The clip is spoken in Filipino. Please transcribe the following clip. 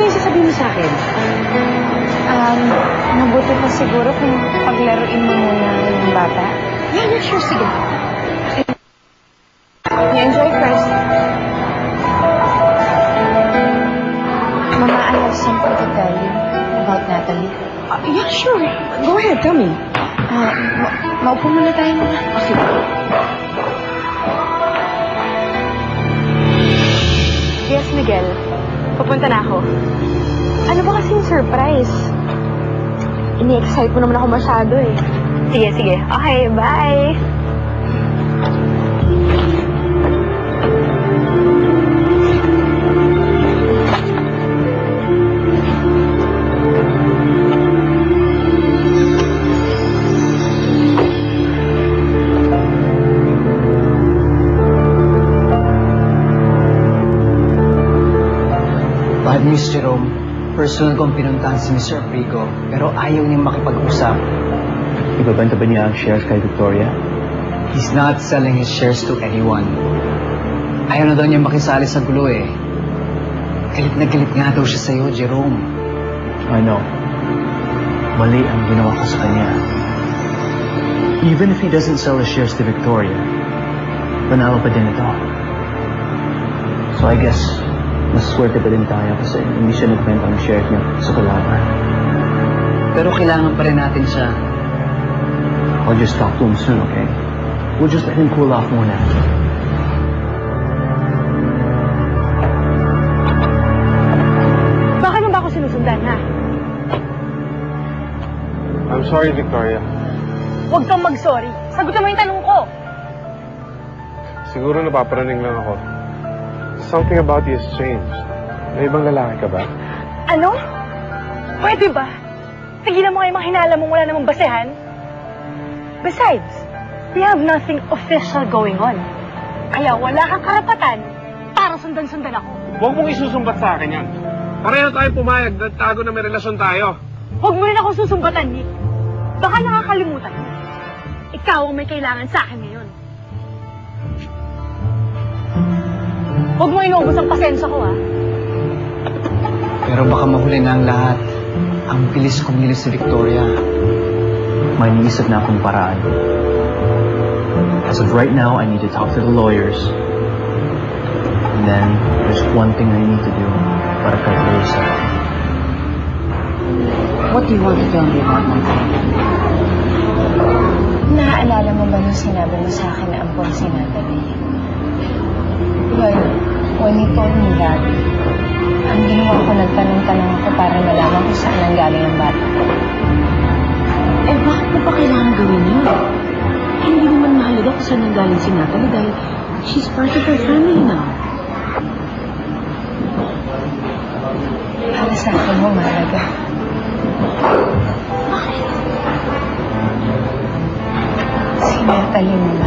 yung sasabihin mo sa akin? Mabuti pa siguro kung paglaruin mo muna yung bata. Yeah, sure, sige. You enjoy first. Mama, I have something to tell you about Natalie. Yeah, sure. Go ahead, tell me. Maupo muna tayo muna. Okay. Yes, Miguel. Papunta na ako. Ano ba kasing surprise? Ini-excite mo naman ako masyado eh. Sige, sige. Okay, bye! Bad news, Jerome. Personal kong pinuntahan si Mr. Aprico, pero ayaw niyang makipag-usap. Ibabanta ba niya ang shares kay Victoria? He's not selling his shares to anyone. Ayaw na daw niya makisali sa gulo eh. Galit na galit nga daw siya sa'yo, Jerome. I know. Mali ang ginawa ko sa kanya. Even if he doesn't sell his shares to Victoria, panalo pa din ito. So I guess, mas swerte pa din tayo kasi hindi siya nagbenta ng shares niya sa kalaban. Pero kailangan pa rin natin siya. I'll just talk to him soon, okay? We'll just let him cool off muna. Bakit mo ba ako sinusundan, ha? I'm sorry, Victoria. Huwag kang mag-sorry. Sagutin mo yung tanong ko. Siguro napaparaning lang ako. Something about you has changed. May ibang lalaki ka ba? Ano? Pwede ba? Tigilan mo nga yung mga hinala mong wala namang basehan. Besides, we have nothing official going on. Kaya wala kang karapatan para sundan-sundan ako. Huwag mong isusumbat sa akin yan. Pareho tayo pumayag na tago na may relasyon tayo. Huwag mo rin ako susumbatan, Nick. Baka nakakalimutan mo. Ikaw ang may kailangan sa akin ngayon. Huwag mo inubos ang pasensya ko, ha? Pero baka mahuli na ang lahat. Ang bilis kumilos si Victoria. May niisip na akong paraan. As of right now, I need to talk to the lawyers. And then, there's one thing I need to do para kay Clarissa. What do you want to tell me about my family? Naaalala mo ba nung sinabi mo sa akin na ampon si Natalie? Well, when he told me that, ang ginawa ko, nagtanong-tanong ako para malaman kung saan ang galing ang bata. Eh, bakit mo pa kailangan gawin yun? Hindi naman mahalaga kung saan ang galing si Natalie dahil she's part of our family now. Para sa akin mo, mahalaga. Bakit? Si Natalie naman.